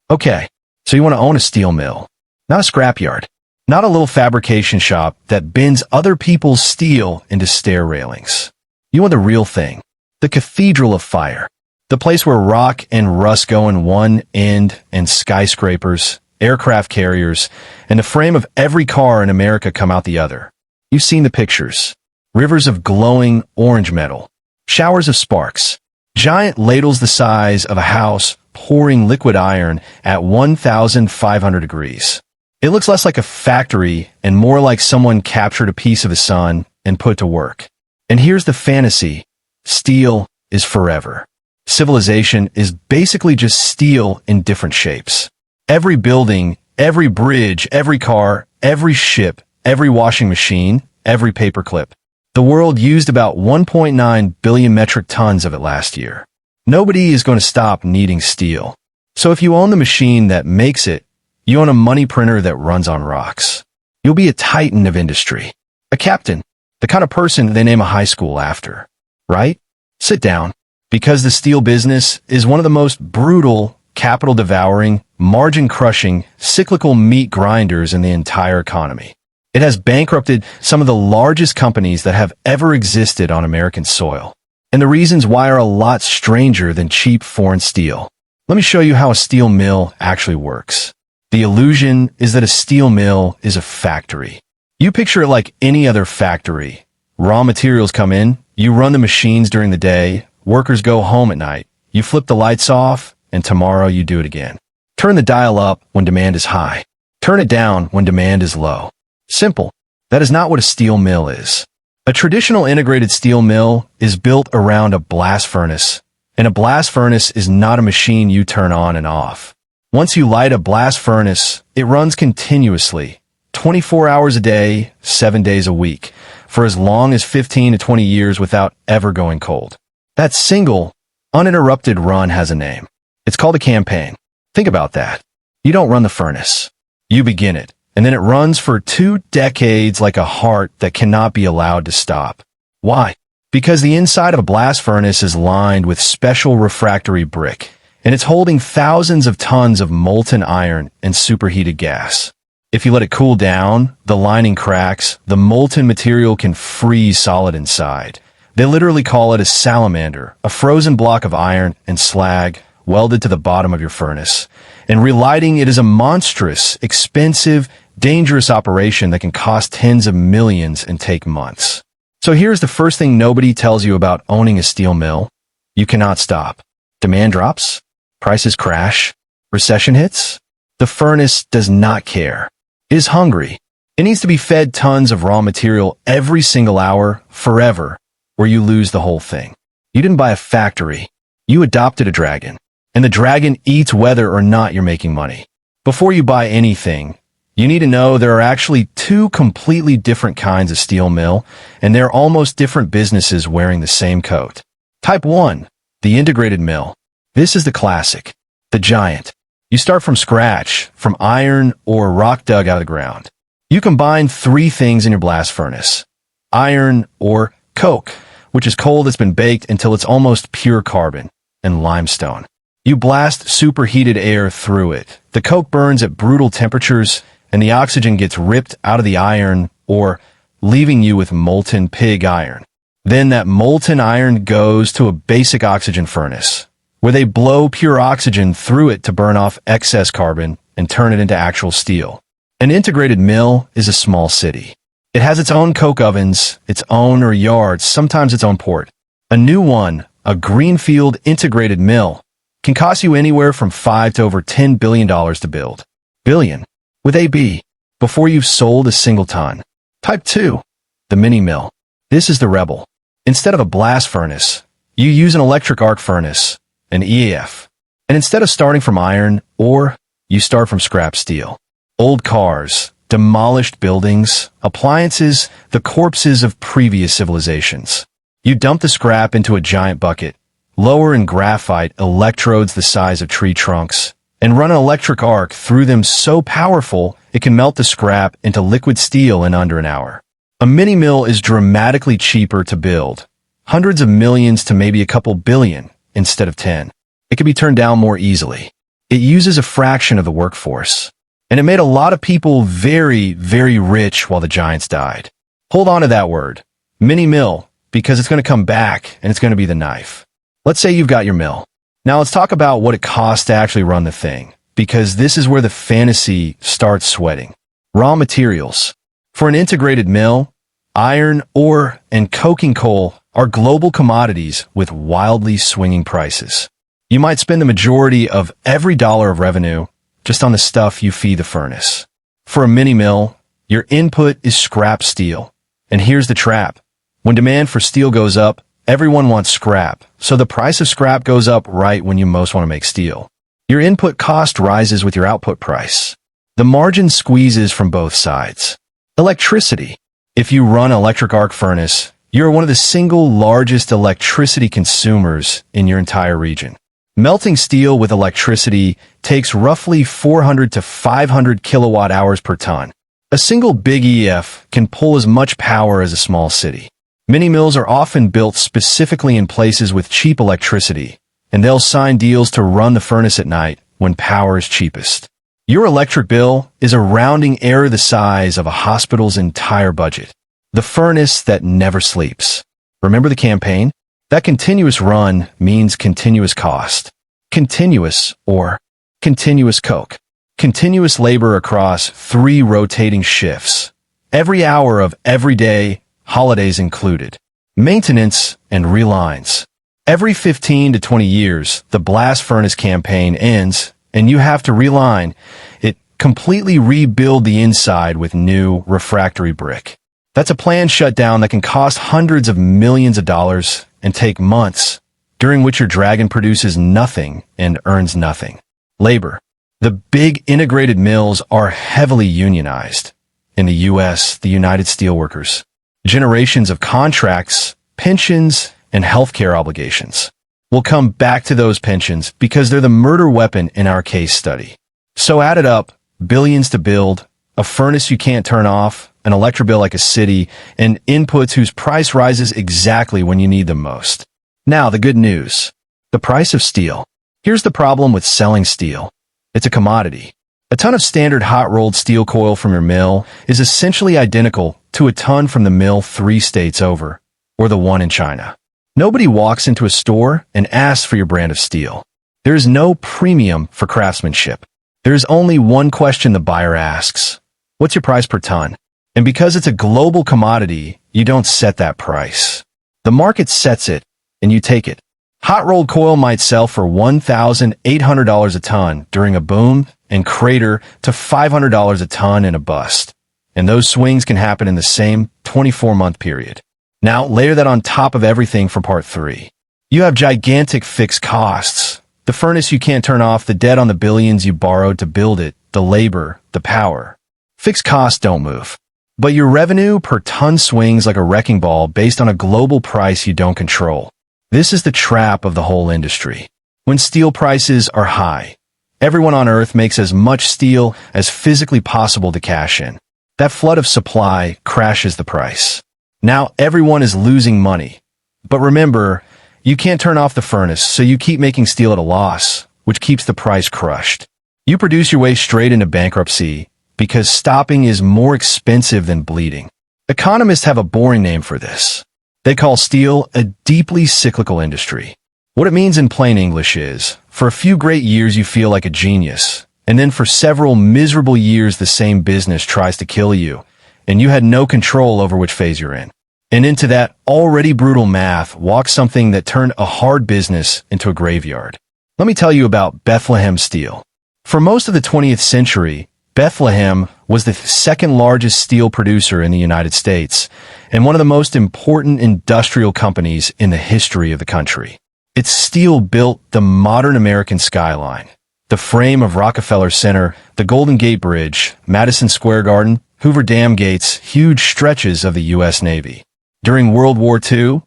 Okay, so you want to own a steel mill, not a scrapyard, not a little fabrication shop that bends other people's steel into stair railings. You want the real thing, the cathedral of fire, the place where rock and rust go in one end and skyscrapers, aircraft carriers, and the frame of every car in America come out the other. You've seen the pictures. Rivers of glowing orange metal, showers of sparks, giant ladles the size of a house pouring liquid iron at 1,500 degrees. It looks less like a factory and more like someone captured a piece of the sun and put to work. And here's the fantasy. Steel is forever. Civilization is basically just steel in different shapes. Every building, every bridge, every car, every ship, every washing machine, every paperclip. The world used about 1.9 billion metric tons of it last year. Nobody is going to stop needing steel. So if you own the machine that makes it, you own a money printer that runs on rocks. You'll be a titan of industry. A captain, the kind of person they name a high school after. Right? Sit down. Because the steel business is one of the most brutal, capital-devouring, margin-crushing, cyclical meat grinders in the entire economy. It has bankrupted some of the largest companies that have ever existed on American soil. And the reasons why are a lot stranger than cheap foreign steel. Let me show you how a steel mill actually works. The illusion is that a steel mill is a factory. You picture it like any other factory. Raw materials come in, you run the machines during the day, workers go home at night, you flip the lights off, and tomorrow you do it again. Turn the dial up when demand is high. Turn it down when demand is low. Simple. That is not what a steel mill is. A traditional integrated steel mill is built around a blast furnace, and a blast furnace is not a machine you turn on and off. Once you light a blast furnace, it runs continuously, 24 hours a day, 7 days a week, for as long as 15 to 20 years without ever going cold. That single, uninterrupted run has a name. It's called a campaign. Think about that. You don't run the furnace. You begin it, and then it runs for 2 decades like a heart that cannot be allowed to stop. Why? Because the inside of a blast furnace is lined with special refractory brick, and it's holding thousands of tons of molten iron and superheated gas. If you let it cool down, the lining cracks, the molten material can freeze solid inside. They literally call it a salamander, a frozen block of iron and slag welded to the bottom of your furnace. And relighting it is a monstrous, expensive, dangerous operation that can cost tens of millions and take months. So here's the first thing nobody tells you about owning a steel mill. You cannot stop. Demand drops. Prices crash. Recession hits. The furnace does not care. It is hungry. It needs to be fed tons of raw material every single hour, forever, or you lose the whole thing. You didn't buy a factory. You adopted a dragon. And the dragon eats whether or not you're making money. Before you buy anything, you need to know there are actually 2 completely different kinds of steel mill, and they're almost different businesses wearing the same coat. Type 1, the integrated mill. This is the classic, the giant. You start from scratch, from iron or rock dug out of the ground. You combine 3 things in your blast furnace. Iron or coke, which is coal that's been baked until it's almost pure carbon, and limestone. You blast superheated air through it. The coke burns at brutal temperatures, and the oxygen gets ripped out of the iron, or leaving you with molten pig iron. Then that molten iron goes to a basic oxygen furnace, where they blow pure oxygen through it to burn off excess carbon and turn it into actual steel. An integrated mill is a small city. It has its own coke ovens, its own or yards, sometimes its own port. A new one, a greenfield integrated mill, can cost you anywhere from $5 to over $10 billion to build. Billion, with a B, before you've sold a single ton. Type 2, the mini mill. This is the rebel. Instead of a blast furnace, you use an electric arc furnace, an EAF. And instead of starting from iron ore, you start from scrap steel. Old cars, demolished buildings, appliances, the corpses of previous civilizations. You dump the scrap into a giant bucket, lower in graphite electrodes the size of tree trunks, and run an electric arc through them so powerful it can melt the scrap into liquid steel in under an hour. A mini mill is dramatically cheaper to build, hundreds of millions to maybe a couple billion instead of 10. It can be turned down more easily. It uses a fraction of the workforce. And it made a lot of people very, very rich while the giants died. Hold on to that word, mini mill, because it's going to come back and it's going to be the knife. Let's say you've got your mill. Now let's talk about what it costs to actually run the thing, because this is where the fantasy starts sweating. Raw materials. For an integrated mill, iron, ore, and coking coal are global commodities with wildly swinging prices. You might spend the majority of every dollar of revenue just on the stuff you feed the furnace. For a mini mill, your input is scrap steel. And here's the trap. When demand for steel goes up, everyone wants scrap, so the price of scrap goes up right when you most want to make steel. Your input cost rises with your output price. The margin squeezes from both sides. Electricity. If you run an electric arc furnace, you're one of the single largest electricity consumers in your entire region. Melting steel with electricity takes roughly 400 to 500 kilowatt hours per ton. A single big EF can pull as much power as a small city. Mini mills are often built specifically in places with cheap electricity, and they'll sign deals to run the furnace at night when power is cheapest. Your electric bill is a rounding error the size of a hospital's entire budget. The furnace that never sleeps. Remember the campaign? That continuous run means continuous cost. Continuous or continuous coke. Continuous labor across 3 rotating shifts. Every hour of every day, holidays included. Maintenance and relines. Every 15 to 20 years, the blast furnace campaign ends, and you have to reline it, completely rebuild the inside with new refractory brick. That's a planned shutdown that can cost hundreds of millions of dollars and take months, during which your dragon produces nothing and earns nothing. Labor. The big integrated mills are heavily unionized. In the U.S., the United Steelworkers. Generations of contracts, pensions, and healthcare obligations. We'll come back to those pensions because they're the murder weapon in our case study. So add it up, billions to build, a furnace you can't turn off, an electric bill like a city, and inputs whose price rises exactly when you need them most. Now, the good news. The price of steel. Here's the problem with selling steel. It's a commodity. A ton of standard hot-rolled steel coil from your mill is essentially identical to a ton from the mill 3 states over, or the one in China. Nobody walks into a store and asks for your brand of steel. There is no premium for craftsmanship. There is only one question the buyer asks. What's your price per ton? And because it's a global commodity, you don't set that price. The market sets it, and you take it. Hot-rolled coil might sell for $1,800 a ton during a boom and crater to $500 a ton in a bust. And those swings can happen in the same 24-month period. Now, layer that on top of everything for part 3. You have gigantic fixed costs. The furnace you can't turn off, the debt on the billions you borrowed to build it, the labor, the power. Fixed costs don't move. But your revenue per ton swings like a wrecking ball based on a global price you don't control. This is the trap of the whole industry. When steel prices are high, everyone on Earth makes as much steel as physically possible to cash in. That flood of supply crashes the price. Now everyone is losing money. But remember, you can't turn off the furnace, so you keep making steel at a loss, which keeps the price crushed. You produce your way straight into bankruptcy because stopping is more expensive than bleeding. Economists have a boring name for this. They call steel a deeply cyclical industry. What it means in plain English is, for a few great years you feel like a genius, and then for several miserable years the same business tries to kill you, and you had no control over which phase you're in. And into that already brutal math walks something that turned a hard business into a graveyard. Let me tell you about Bethlehem Steel. For most of the 20th century, Bethlehem was the second largest steel producer in the United States and one of the most important industrial companies in the history of the country. Its steel built the modern American skyline, the frame of Rockefeller Center, the Golden Gate Bridge, Madison Square Garden, Hoover Dam gates, huge stretches of the U.S. Navy. During World War II,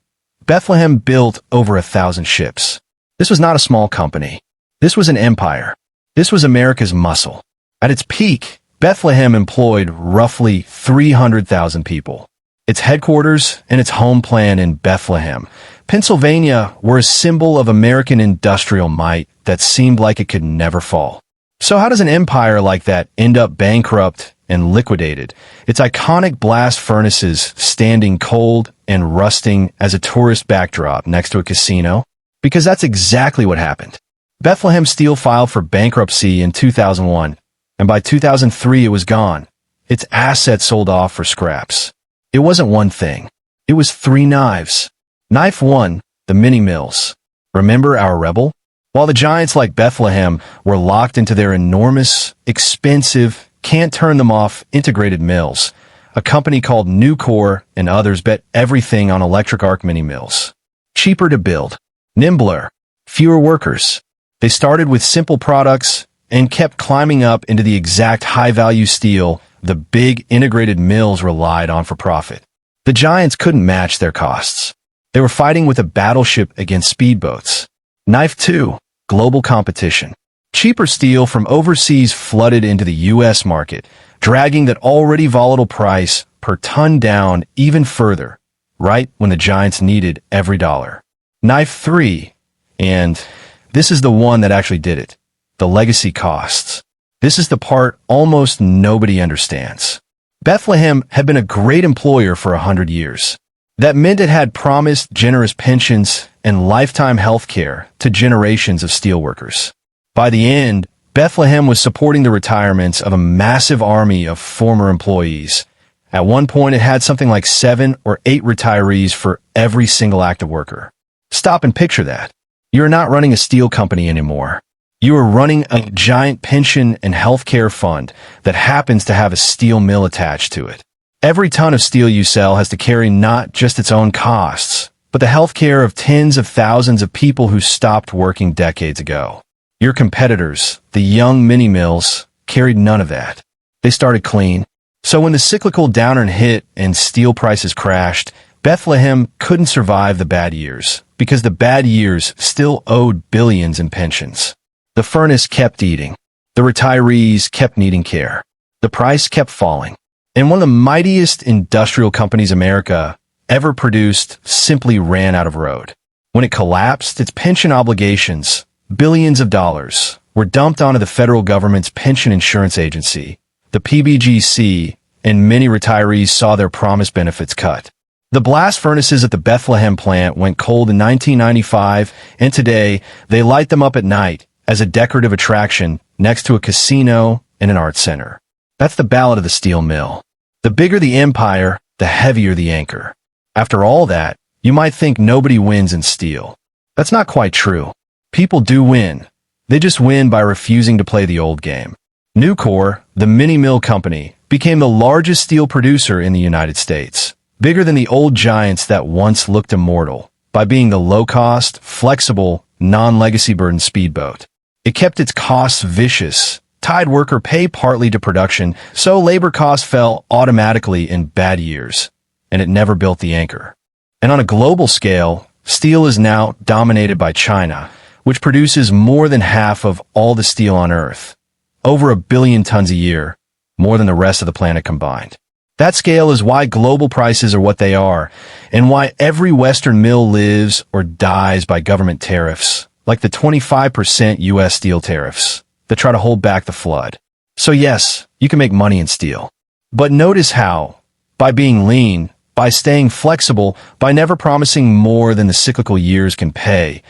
Bethlehem built over 1,000 ships. This was not a small company. This was an empire. This was America's muscle. At its peak, Bethlehem employed roughly 300,000 people. Its headquarters and its home plan in Bethlehem, Pennsylvania were a symbol of American industrial might that seemed like it could never fall. So how does an empire like that end up bankrupt and liquidated, its iconic blast furnaces standing cold and rusting as a tourist backdrop next to a casino? Because that's exactly what happened. Bethlehem Steel filed for bankruptcy in 2001, and by 2003 it was gone. Its assets sold off for scraps. It wasn't one thing. It was 3 knives. Knife 1, the mini mills. Remember our rebel? While the giants like Bethlehem were locked into their enormous, expensive, can't-turn-them-off integrated mills, a company called Nucor and others bet everything on electric arc mini mills. Cheaper to build, nimbler, fewer workers. They started with simple products and kept climbing up into the exact high-value steel the big integrated mills relied on for profit. The giants couldn't match their costs. They were fighting with a battleship against speedboats. Knife 2, global competition. Cheaper steel from overseas flooded into the U.S. market, dragging that already volatile price per ton down even further, right when the giants needed every dollar. Knife 3, and this is the one that actually did it, the legacy costs. This is the part almost nobody understands. Bethlehem had been a great employer for 100 years. That meant it had promised generous pensions and lifetime health care to generations of steelworkers. By the end, Bethlehem was supporting the retirements of a massive army of former employees. At one point, it had something like 7 or 8 retirees for every single active worker. Stop and picture that. You're not running a steel company anymore. You are running a giant pension and healthcare fund that happens to have a steel mill attached to it. Every ton of steel you sell has to carry not just its own costs, but the healthcare of tens of thousands of people who stopped working decades ago. Your competitors, the young mini mills, carried none of that. They started clean. So when the cyclical downturn hit and steel prices crashed, Bethlehem couldn't survive the bad years because the bad years still owed billions in pensions. The furnace kept eating. The retirees kept needing care. The price kept falling. And one of the mightiest industrial companies America ever produced simply ran out of road. When it collapsed, its pension obligations, billions of dollars, were dumped onto the federal government's pension insurance agency, the PBGC, and many retirees saw their promised benefits cut. The blast furnaces at the Bethlehem plant went cold in 1995, and today they light them up at night as a decorative attraction next to a casino and an art center. That's the ballad of the steel mill. The bigger the empire, the heavier the anchor. After all that, you might think nobody wins in steel. That's not quite true. People do win. They just win by refusing to play the old game. Nucor, the mini mill company, became the largest steel producer in the United States, bigger than the old giants that once looked immortal, by being the low-cost, flexible, non-legacy burden speedboat. It kept its costs vicious, tied worker pay partly to production, so labor costs fell automatically in bad years, and it never built the anchor. And on a global scale, steel is now dominated by China, which produces more than half of all the steel on Earth, over 1 billion tons a year, more than the rest of the planet combined. That scale is why global prices are what they are, and why every Western mill lives or dies by government tariffs, like the 25% U.S. steel tariffs that try to hold back the flood. So yes, you can make money in steel. But notice how, by being lean, by staying flexible, by never promising more than the cyclical years can pay,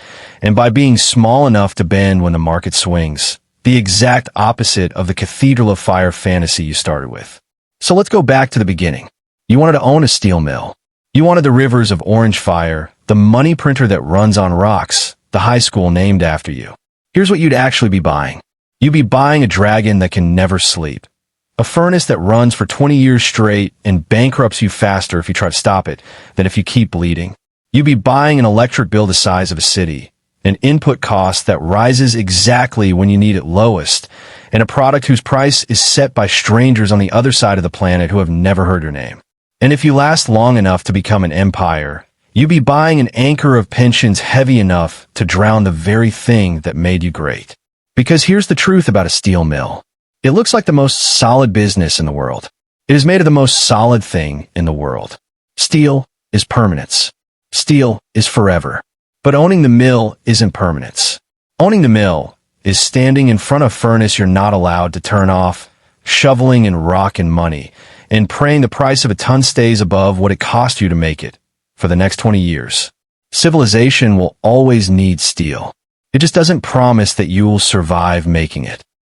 and by being small enough to bend when the market swings, the exact opposite of the cathedral of fire fantasy you started with. So let's go back to the beginning. You wanted to own a steel mill. You wanted the rivers of orange fire, the money printer that runs on rocks, the high school named after you. Here's what you'd actually be buying. You'd be buying a dragon that can never sleep. A furnace that runs for 20 years straight and bankrupts you faster if you try to stop it than if you keep bleeding. You'd be buying an electric bill the size of a city, an input cost that rises exactly when you need it lowest, and a product whose price is set by strangers on the other side of the planet who have never heard your name. And if you last long enough to become an empire, you'd be buying an anchor of pensions heavy enough to drown the very thing that made you great. Because here's the truth about a steel mill. It looks like the most solid business in the world. It is made of the most solid thing in the world. Steel is permanence. Steel is forever. But owning the mill isn't permanence. Owning the mill is standing in front of a furnace you're not allowed to turn off, shoveling in rock and money, and praying the price of a ton stays above what it cost you to make it for the next 20 years. Civilization will always need steel. It just doesn't promise that you will survive making it.